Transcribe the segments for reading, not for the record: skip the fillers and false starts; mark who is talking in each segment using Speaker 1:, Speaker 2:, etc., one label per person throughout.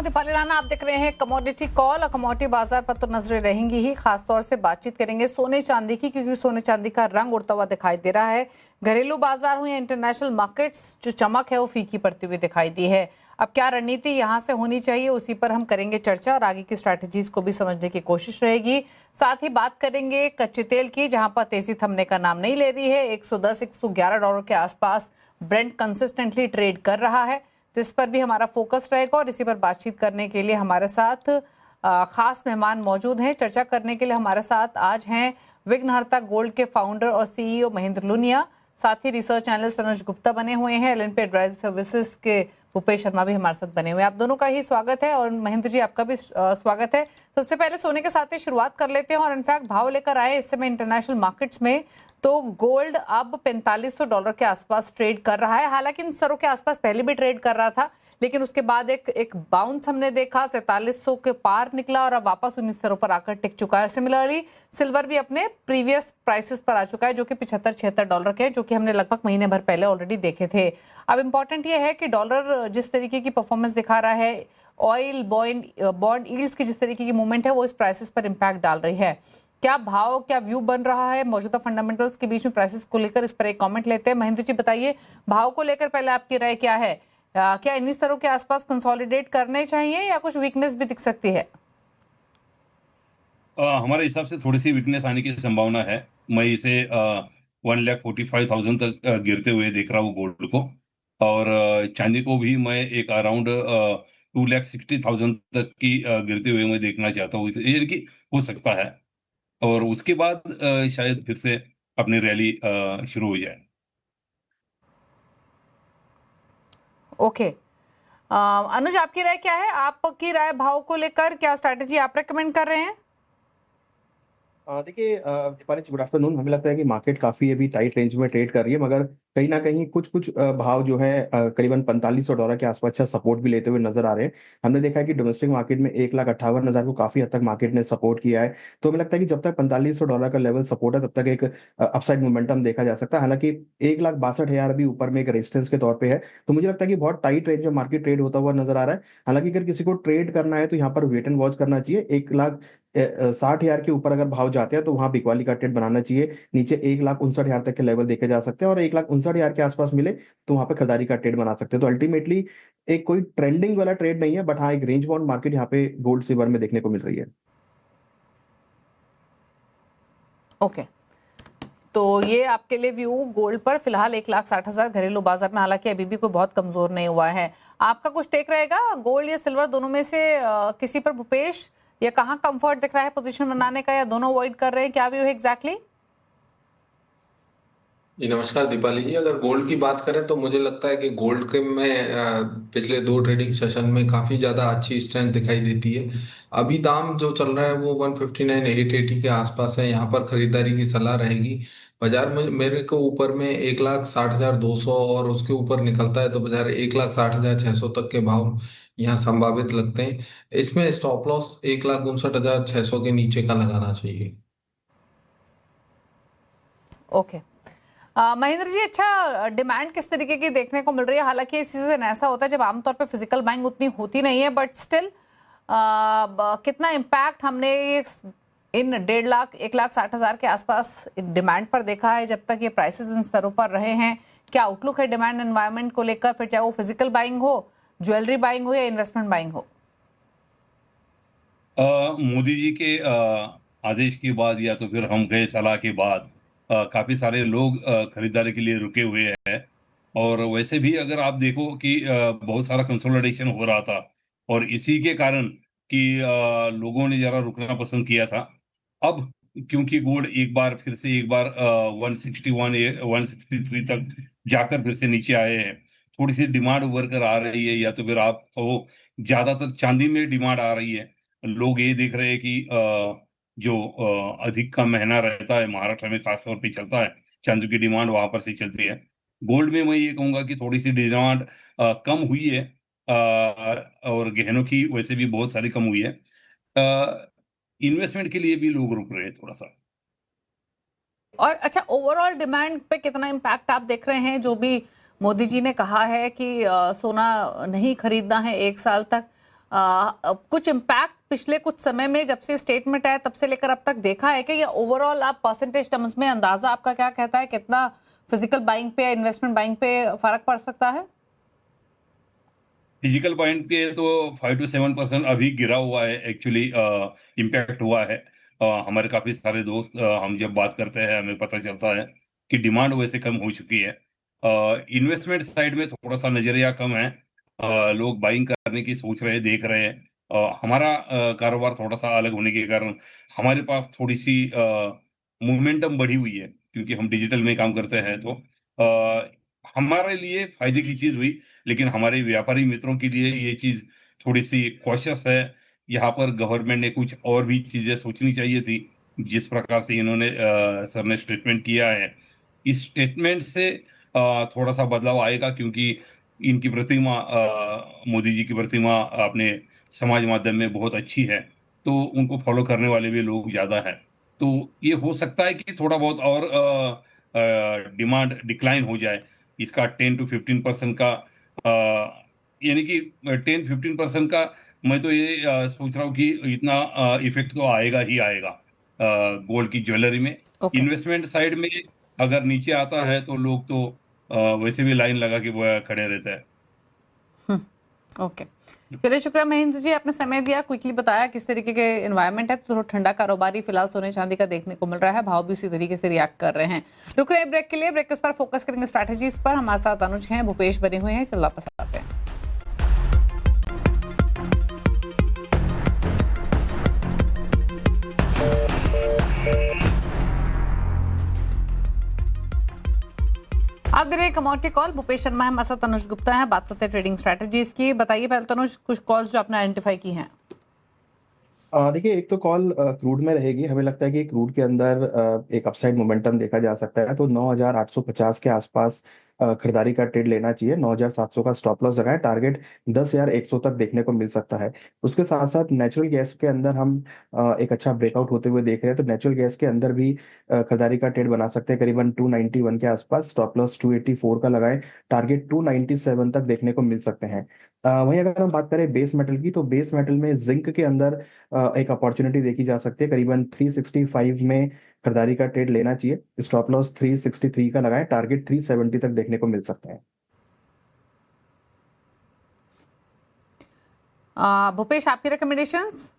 Speaker 1: हूं दीपाली राणा। आप देख रहे हैं कमोडिटी कॉल और कमोडिटी बाजार पर तो नजरें रहेंगी ही। खासतौर से बातचीत करेंगे सोने चांदी की, क्योंकि सोने चांदी का रंग उड़ता हुआ दिखाई दे रहा है। घरेलू बाजार हो या इंटरनेशनल मार्केट्स, जो चमक है वो फीकी पड़ती हुई दिखाई दी है। अब क्या रणनीति यहां से होनी चाहिए, उसी पर हम करेंगे चर्चा और आगे की स्ट्रैटेजीज को भी समझने की कोशिश रहेगी। साथ ही बात करेंगे कच्चे तेल की, जहां पर तेजी थमने का नाम नहीं ले रही है। 110-111 डॉलर के आसपास ब्रेंट कंसिस्टेंटली ट्रेड कर रहा है, तो इस पर भी हमारा फोकस रहेगा। और इसी पर बातचीत करने के लिए हमारे साथ खास मेहमान मौजूद हैं। चर्चा करने के लिए हमारे साथ आज हैं विघ्नहर्ता गोल्ड के फाउंडर और सीईओ महेंद्र लुनिया। साथ ही रिसर्च एनालिस्ट अनुज गुप्ता बने हुए हैं। एल&पी एडवाइजरी सर्विसेज के भूपेश शर्मा भी हमारे साथ बने हुए हैं। आप दोनों का ही स्वागत है और महेंद्र जी आपका भी स्वागत है। सबसे पहले सोने के साथ ही शुरुआत कर लेते हैं और इनफैक्ट भाव लेकर आए इस समय इंटरनेशनल मार्केट्स में। तो गोल्ड अब $4500 के आसपास ट्रेड कर रहा है। हालांकि इन स्तरों के आसपास पहले भी ट्रेड कर रहा था, लेकिन उसके बाद एक बाउंस हमने देखा, 4700 के पार निकला और अब वापस उन स्तरों पर आकर टिक चुका है। सिमिलरली सिल्वर भी अपने प्रीवियस प्राइसेस पर आ चुका है, जो कि $75-76 के, जो कि हमने लगभग महीने भर पहले ऑलरेडी देखे थे। अब इंपॉर्टेंट ये है कि डॉलर जिस तरीके की परफॉर्मेंस दिखा रहा है, ऑयल बॉन्ड यील्ड्स की जिस तरीके की मूवमेंट है, वो इस प्राइसेस पर इम्पैक्ट डाल रही है। क्या व्यू बन रहा है मौजूदा फंडामेंटल्स के बीच में प्राइसेस को लेकर, इस पर एक कमेंट लेते हैं। महेंद्र जी बताइए, भाव को लेकर पहले आपकी राय क्या है? क्या इन स्तरों के आसपास कंसोलिडेट करने चाहिए या कुछ वीकनेस भी दिख सकती है?
Speaker 2: हमारे हिसाब से थोड़ी सी वीकनेस आने की संभावना है। मैं इसे 1,45,000 तक गिरते हुए देख रहा हूँ गोल्ड को। और चांदी को भी मैं एक अराउंड 2,60,000 तक की गिरते हुए मैं देखना चाहता हूँ। ये कि हो सकता है और उसके बाद शायद फिर से अपनी रैली शुरू हो जाए।
Speaker 1: ओके। अनुज आपकी राय क्या है? आपकी राय भाव को लेकर, क्या स्ट्रैटेजी आप रेकमेंड कर रहे हैं?
Speaker 3: देखिए दीपाली जी, गुड आफ्टरनून। हमें लगता है कि मार्केट काफी अभी टाइट रेंज में ट्रेड कर रही है, मगर कहीं ना कहीं कुछ कुछ भाव जो है करीबन $4500 के आसपास अच्छा सपोर्ट भी लेते हुए नजर आ रहे हैं। हमने देखा है कि डोमेस्टिक मार्केट में 1,58,000 को काफी हद तक मार्केट ने सपोर्ट किया है। तो हमें लगता है कि जब तक $4500 का लेवल सपोर्ट है, तब तक एक अपसाइड मोमेंटम देखा जा सकता है। हालांकि 1,62,000 भी ऊपर में एक रेजिस्टेंस के तौर पर है। तो मुझे लगता है कि बहुत टाइट रेंज में मार्केट ट्रेड होता हुआ नजर आ रहा है। हालांकि अगर किसी को ट्रेड करना है तो यहाँ पर वेट एंड वॉच करना चाहिए। 1,60,000 के ऊपर अगर भाव जाते हैं तो वहां बिकवाली का ट्रेड बनाना चाहिए। नीचे 1,59,000 तक के लेवल देखे जा सकते हैं और 1,59,000 के आसपास मिले तो वहां पे खरीदारी का ट्रेड बना सकते हैं। तो अल्टीमेटली एक कोई ट्रेंडिंग वाला ट्रेड नहीं है, बट हाँ एक रेंज बाउंड मार्केट यहाँ पे गोल्ड सिल्वर में देखने को मिल रही है।
Speaker 1: ओके, तो ये आपके लिए व्यू गोल्ड पर फिलहाल 1,60,000 घरेलू बाजार में, हालांकि अभी भी कोई बहुत कमजोर नहीं हुआ है। आपका कुछ टेक रहेगा गोल्ड या सिल्वर दोनों में से किसी पर भूपेश? या कहाँ कंफर्ट दिख रहा है पोजीशन बनाने का, या दोनों अवॉइड कर रहे हैं? क्या व्यू है एग्जैक्टली?
Speaker 4: जी नमस्कार दीपाली जी। अगर गोल्ड की बात करें तो मुझे लगता है कि गोल्ड के में पिछले दो ट्रेडिंग सेशन में काफ़ी ज़्यादा अच्छी स्ट्रेंथ दिखाई देती है। अभी दाम जो चल रहा है वो 159,880 के आसपास है। यहाँ पर खरीदारी की सलाह रहेगी। बाजार में मेरे को ऊपर में 1,60,200 और उसके ऊपर निकलता है तो बाजार 1,60,600 तक के भाव यहाँ संभावित लगते हैं। इसमें स्टॉप लॉस 1,59,600 के नीचे का लगाना चाहिए।
Speaker 1: ओके। महेंद्र जी, अच्छा डिमांड किस तरीके की देखने को मिल रही है? हालांकि इस सीजन ऐसा होता है जब आमतौर पे फिजिकल बाइंग उतनी होती नहीं है, बट स्टिल कितना इम्पैक्ट हमने इन 1.5 लाख 1,60,000 के आसपास डिमांड पर देखा है जब तक ये प्राइसेस इन स्तरों पर रहे हैं? क्या आउटलुक है डिमांड एनवायरनमेंट को लेकर, फिर चाहे वो फिजिकल बाइंग हो, ज्वेलरी बाइंग हो या इन्वेस्टमेंट बाइंग हो?
Speaker 2: मोदी जी के आदेश के बाद या तो फिर हम गए सलाह के बाद काफी सारे लोग खरीदारी के लिए रुके हुए हैं। और वैसे भी अगर आप देखो कि बहुत सारा कंसोलिडेशन हो रहा था और इसी के कारण कि लोगों ने जरा रुकना पसंद किया था। अब क्योंकि गोल्ड एक बार 161 163 तक जाकर फिर से नीचे आए हैं, थोड़ी सी डिमांड उभर कर आ रही है। या तो फिर आप कहो ज्यादातर चांदी में डिमांड आ रही है। लोग ये देख रहे हैं कि जो अधिक का महीना रहता है महाराष्ट्र में खास तौर पे चलता है, चांदी की डिमांड वहां पर से चलती है। गोल्ड में मैं ये कहूंगा कि थोड़ी सी डिमांड कम हुई है। और गहनों की वैसे भी बहुत सारी कम हुई है। इन्वेस्टमेंट के लिए भी लोग रुक रहे हैं थोड़ा सा।
Speaker 1: और अच्छा, ओवरऑल डिमांड पे कितना इम्पैक्ट आप देख रहे हैं? जो भी मोदी जी ने कहा है कि सोना नहीं खरीदना है 1 साल तक, कुछ इम्पैक्ट पिछले कुछ समय में जब से स्टेटमेंट आया तब से लेकर अब तक देखा है कि, या ओवरऑल आप परसेंटेज टर्म्स में अंदाजा आपका क्या कहता है, कितना फिजिकल बाइंग पे या इन्वेस्टमेंट बाइंग पे फर्क पड़ सकता है?
Speaker 2: फिजिकल पॉइंट पे तो 5 to 7% अभी गिरा हुआ है, एक्चुअली इम्पैक्ट हुआ है। हमारे काफी सारे दोस्त, हम जब बात करते हैं हमें पता चलता है कि डिमांड वैसे कम हो चुकी है। इन्वेस्टमेंट साइड में थोड़ा सा नजरिया कम है। लोग बाइंग करने की सोच रहे, देख रहे हैं। हमारा कारोबार थोड़ा सा अलग होने के कारण हमारे पास थोड़ी सी मोमेंटम बढ़ी हुई है, क्योंकि हम डिजिटल में काम करते हैं। तो हमारे लिए फायदे की चीज हुई, लेकिन हमारे व्यापारी मित्रों के लिए ये चीज थोड़ी सी कॉशियस है। यहाँ पर गवर्नमेंट ने कुछ और भी चीजें सोचनी चाहिए थी। जिस प्रकार से इन्होंने सर ने स्टेटमेंट किया है, इस स्टेटमेंट से थोड़ा सा बदलाव आएगा, क्योंकि इनकी प्रतिमा, मोदी जी की प्रतिमा अपने समाज माध्यम में बहुत अच्छी है, तो उनको फॉलो करने वाले भी लोग ज्यादा हैं। तो ये हो सकता है कि थोड़ा बहुत और डिमांड डिक्लाइन हो जाए। इसका 10 to 15% का, यानी कि 10-15% का, मैं तो ये सोच रहा हूँ कि इतना इफेक्ट तो आएगा ही आएगा गोल्ड की ज्वेलरी में।
Speaker 1: ओके।
Speaker 2: इन्वेस्टमेंट साइड में अगर नीचे आता है तो लोग तो वैसे भी लाइन लगा के वो खड़े रहते हैं।
Speaker 1: ओके, चलिए, शुक्रिया महेंद्र जी, आपने समय दिया, क्विकली बताया किस तरीके के एनवायरनमेंट है। तो थोड़ा ठंडा कारोबारी फिलहाल सोने चांदी का देखने को मिल रहा है, भाव भी उसी तरीके से रिएक्ट कर रहे हैं। रुक रहे हैं ब्रेक के लिए, ब्रेक के उस पर फोकस करेंगे स्ट्रैटेजीज पर। हमारे साथ अनुज हैं, भूपेश बने हुए हैं, चल वापस आते हैं। आप दे रहे कमोडिटी कॉल, भूपेश शर्मा है, हमारे साथ अनुज गुप्ता है। बात करते हैं ट्रेडिंग स्ट्रैटेजीज की। बताइए पहले तो अनुज, कुछ कॉल्स जो आपने आइडेंटिफाई की हैं।
Speaker 3: देखिए, एक तो कॉल क्रूड में रहेगी। हमें लगता है कि क्रूड के अंदर एक अपसाइड मोमेंटम देखा जा सकता है, तो 9,850 के आसपास खरीदारी का ट्रेड लेना चाहिए। 9,700 का स्टॉप लॉस लगाएं, टारगेट 10,100 तक देखने को मिल सकता है। उसके साथ साथ नेचुरल गैस के अंदर हम एक अच्छा ब्रेकआउट होते हुए देख रहे हैं, तो नेचुरल गैस के अंदर भी खरीदारी का ट्रेड बना सकते हैं, करीबन 291 के आसपास। स्टॉप लॉस 284 का लगाएं, टारगेट 297 तक देखने को मिल सकते हैं। वहीं अगर हम बात करें बेस मेटल की, तो बेस मेटल में जिंक के अंदर एक अपॉर्चुनिटी देखी जा सकती है। करीबन 365 में खरीदारी का ट्रेड लेना चाहिए। स्टॉप लॉस 363 का लगाएं, टारगेट 370 तक देखने को मिल सकते हैं।
Speaker 1: भूपेश, आपकी रिकमेंडेशंस?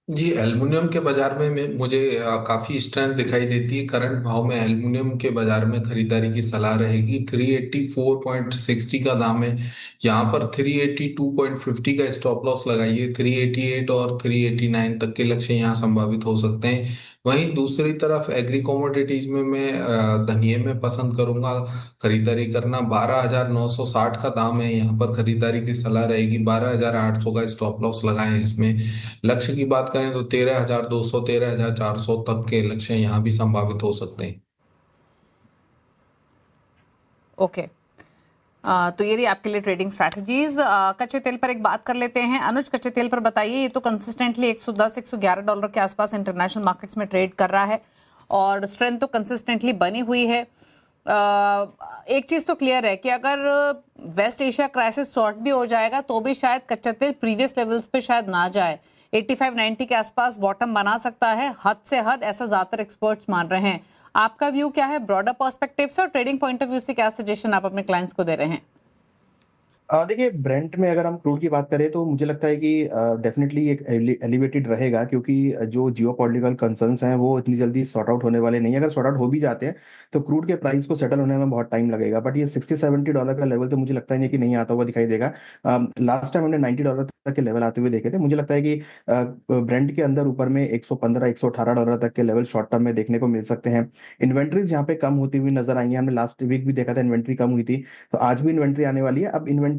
Speaker 4: जी, एल्युमिनियम के बाजार में मुझे काफी स्ट्रेंथ दिखाई देती है। करंट भाव में एल्युमिनियम के बाजार में खरीदारी की सलाह रहेगी। 384.60 का दाम है, यहाँ पर 382.50 का स्टॉप लॉस लगाइए। 388 और 389 तक के लक्ष्य यहाँ संभावित हो सकते हैं। वहीं दूसरी तरफ एग्री कमोडिटीज में मैं धनिये में पसंद करूंगा खरीदारी करना। 12,960 का दाम है, यहाँ पर खरीदारी की सलाह रहेगी। 12,800 का स्टॉप लॉस लगाएं इसमें। लक्ष्य की बात करें तो 13,200 13,400 तक के लक्ष्य यहाँ भी संभावित हो सकते हैं।
Speaker 1: ओके, तो ये रही आपके लिए ट्रेडिंग स्ट्रैटेजीज। कच्चे तेल पर एक बात कर लेते हैं। अनुज, कच्चे तेल पर बताइए, ये तो कंसिस्टेंटली $110-111 के आसपास इंटरनेशनल मार्केट्स में ट्रेड कर रहा है और स्ट्रेंथ तो कंसिस्टेंटली बनी हुई है। एक चीज़ तो क्लियर है कि अगर वेस्ट एशिया क्राइसिस सॉर्ट भी हो जाएगा तो भी शायद कच्चा तेल प्रीवियस लेवल्स पे शायद ना जाए। 85-90 के आसपास बॉटम बना सकता है, हद से हद, ऐसा ज़्यादातर एक्सपर्ट्स मान रहे हैं। आपका व्यू क्या है ब्रॉडर पर्सपेक्टिव से, और ट्रेडिंग पॉइंट ऑफ व्यू से क्या सजेशन आप अपने क्लाइंट्स को दे रहे हैं?
Speaker 3: देखिए, ब्रेंट में अगर हम क्रूड की बात करें तो मुझे लगता है कि डेफिनेटली एक एलिवेटेड रहेगा, क्योंकि जो जियोपॉलिटिकल कंसर्न्स हैं वो इतनी जल्दी सॉर्ट आउट होने वाले नहीं है। अगर सॉर्ट आउट हो भी जाते हैं तो क्रूड के प्राइस को सेटल होने में बहुत टाइम लगेगा। बट ये $60-70 का लेवल तो मुझे लगता है कि नहीं आता हुआ दिखाई देगा। लास्ट टाइम हमने $90 तक के लेवल आते हुए देखे थे। मुझे लगता है कि ब्रेंट के अंदर ऊपर में $115-118 तक के लेवल शॉर्ट टर्म में देखने को मिल सकते हैं। इन्वेंट्रीज यहाँ पे कम होती हुई नजर आई है। हमने लास्ट वीक भी देखा था इन्वेंट्री कम हुई थी, तो आज भी इन्वेंट्री आने वाली है। अब इन्वेंट्री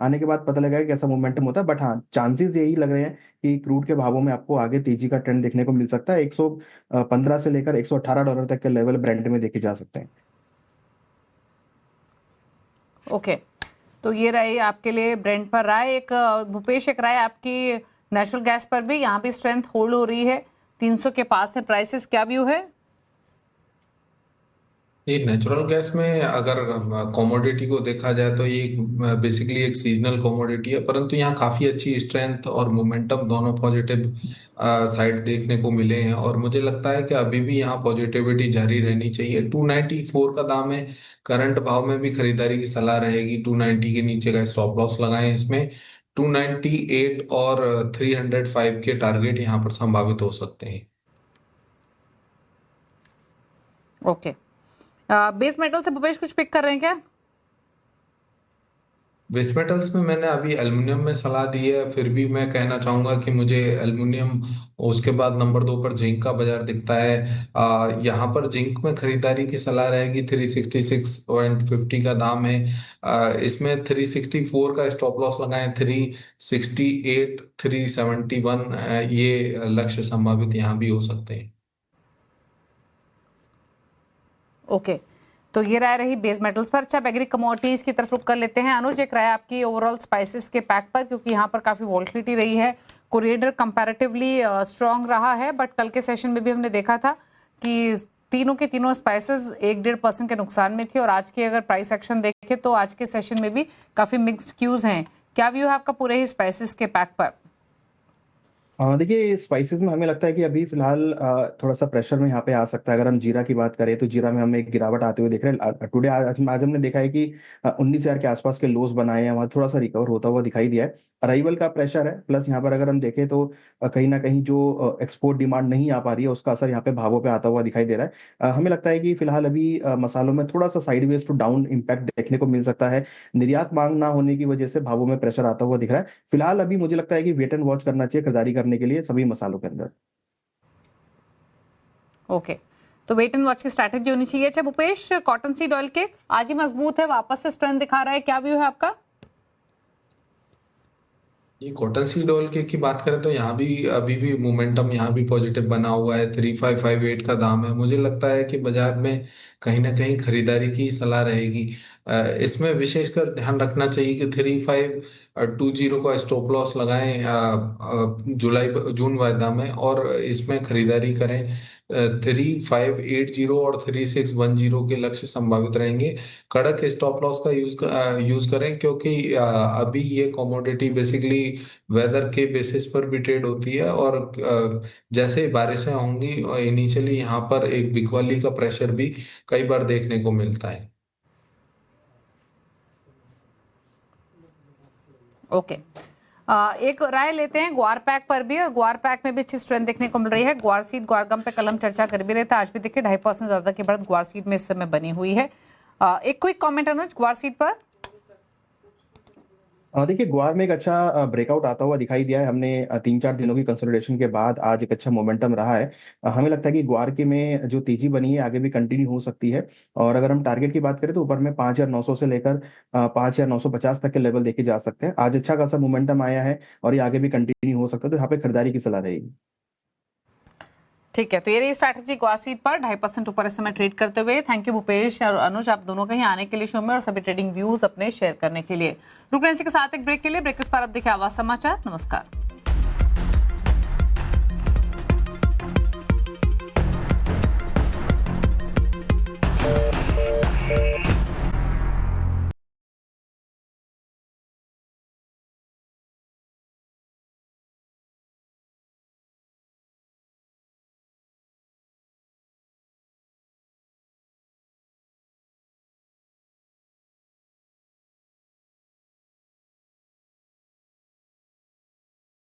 Speaker 3: आने के बाद पता लगेगा कैसा मोमेंटम होता है। बट हाँ, चांसेस यही लग रहे हैं कि क्रूड के भावों में आपको आगे तेजी का ट्रेंड देखने को मिल सकता है। 115 से लेकर $118 तक के लेवल ब्रेंट में देखे जा सकते हैं।
Speaker 1: ओके, तो ये रही आपके लिए ब्रेंट पर राय। एक भूपेश, एक राय आपकी नेचुरल गैस पर भी, यहाँ भी स्ट्रेंथ होल्ड हो रही है, 300 के पास है प्राइसेस, क्या व्यू है?
Speaker 4: ये नेचुरल गैस में अगर कमोडिटी को देखा जाए तो ये बेसिकली एक सीजनल कमोडिटी है, परंतु यहाँ काफ़ी अच्छी स्ट्रेंथ और मोमेंटम दोनों पॉजिटिव साइड देखने को मिले हैं, और मुझे लगता है कि अभी भी यहाँ पॉजिटिविटी जारी रहनी चाहिए। 294 का दाम है, करंट भाव में भी खरीदारी की सलाह रहेगी। 290 के नीचे का स्टॉप लॉस लगाएं इसमें। 298 और 305 के टारगेट यहाँ पर संभावित हो सकते हैं।
Speaker 1: ओके, बेस मेटल से भूपेश कुछ पिक कर रहे हैं क्या?
Speaker 4: बेस मेटल्स में मैंने अभी एल्युमिनियम में सलाह दी है, फिर भी मैं कहना चाहूंगा कि मुझे एल्युमिनियम, उसके बाद नंबर 2 पर जिंक का बाजार दिखता है। यहाँ पर जिंक में खरीदारी की सलाह रहेगी। 366.50 का दाम है। इसमें 364 का स्टॉप लॉस लगाएं। 368, 371 ये लक्ष्य संभावित यहाँ भी हो सकते हैं।
Speaker 1: ओके, तो ये राय रही बेस मेटल्स पर। अच्छा, एग्री कमोडिटीज की तरफ रुक कर लेते हैं। अनुज, एक राय आपकी ओवरऑल स्पाइसेस के पैक पर, क्योंकि यहाँ पर काफी वॉल्टिलिटी रही है। कोरिएंडर कंपैरेटिवली स्ट्रांग रहा है, बट कल के सेशन में भी हमने देखा था कि तीनों के तीनों स्पाइसेस 1-1.5% के नुकसान में थी, और आज के अगर प्राइस एक्शन देखें तो आज के सेशन में भी काफी मिक्स्ड क्यूज हैं। क्या व्यू है आपका पूरे ही स्पाइसेस के पैक पर?
Speaker 3: देखिए, स्पाइसेस में हमें लगता है कि अभी फिलहाल थोड़ा सा प्रेशर में यहाँ पे आ सकता है। अगर हम जीरा की बात करें तो जीरा में हमें एक गिरावट आते हुए देख रहे हैं। टुडे आज हमने देखा है कि 19,000 के आसपास के लोस बनाए हैं, वहाँ थोड़ा सा रिकवर होता हुआ दिखाई दिया है। अराइवल का प्रेशर है, प्लस यहाँ पर अगर हम देखें तो कहीं ना कहीं जो एक्सपोर्ट डिमांड नहीं आ पा रही है, उसका असर यहाँ पे भावों पे आता हुआ दिखाई दे रहा है। हमें लगता है कि फिलहाल अभी मसालों में थोड़ा सा साइडवेज टू डाउन इम्पैक्ट देखने को मिल सकता है। निर्यात मांग ना होने की वजह से भावों में प्रेशर आता हुआ दिख रहा है। फिलहाल अभी मुझे लगता है कि वेट एंड वॉच करना चाहिए खरीदारी करने के लिए सभी मसालों के अंदर।
Speaker 1: ओके, तो वेट एंड वॉच की स्ट्रैटेजी होनी चाहिए। अच्छा भूपेश, कॉटन सीड ऑयल के आज ही मजबूत है, वापस से स्ट्रेंथ दिखा रहा है, क्या व्यू है आपका?
Speaker 4: ये कॉटन सीड ऑयल के की बात करें तो यहाँ भी अभी भी मोमेंटम यहाँ भी पॉजिटिव बना हुआ है। 3558 का दाम है। मुझे लगता है कि बाजार में कहीं ना कहीं खरीदारी की सलाह रहेगी। इसमें विशेषकर ध्यान रखना चाहिए कि 3520 का स्टॉप लॉस लगाएं जून वायदा में, और इसमें खरीदारी करें। 3580 और 3610 के लक्ष्य संभावित रहेंगे। कड़क स्टॉप लॉस का यूज करें, क्योंकि अभी ये कमोडिटी बेसिकली वेदर के बेसिस पर भी ट्रेड होती है, और जैसे ही बारिशें होंगी इनिशियली यहाँ पर एक बिकवाली का प्रेशर भी कई बार देखने को मिलता है।
Speaker 1: ओके, एक राय लेते हैं ग्वार पैक पर भी, और ग्वार पैक में भी अच्छी स्ट्रेंथ देखने को मिल रही है। ग्वार सीड ग्वारगम पे कल हम चर्चा कर भी रहे थे, आज भी देखिए 2.5% ज्यादा की बढ़त ग्वार सीड में इस समय बनी हुई है। एक क्विक कमेंट अनुज ग्वार सीड पर।
Speaker 3: देखिए, ग्वार में एक अच्छा ब्रेकआउट आता हुआ दिखाई दिया है। हमने 3-4 दिनों की कंसोलिडेशन के बाद आज एक अच्छा मोमेंटम रहा है। हमें लगता है कि ग्वार के में जो तेजी बनी है आगे भी कंटिन्यू हो सकती है। और अगर हम टारगेट की बात करें तो ऊपर में 5,900 से लेकर 5,950 तक के लेवल देखे जा सकते हैं। आज अच्छा खासा मोमेंटम आया है और ये आगे भी कंटिन्यू हो सकता है, तो यहाँ पे खरीदारी की सलाह रहेगी।
Speaker 1: ठीक है, तो ये रही स्ट्रैटेजी ग्वार सीड पर 2.5% ऊपर इस समय ट्रेड करते हुए। थैंक यू भूपेश और अनुज, आप दोनों कहीं आने के लिए शो में और सभी ट्रेडिंग व्यूज अपने शेयर करने के लिए। रुकने के साथ एक ब्रेक के लिए, ब्रेक के उस पर अब देखिए आवाज समाचार। नमस्कार।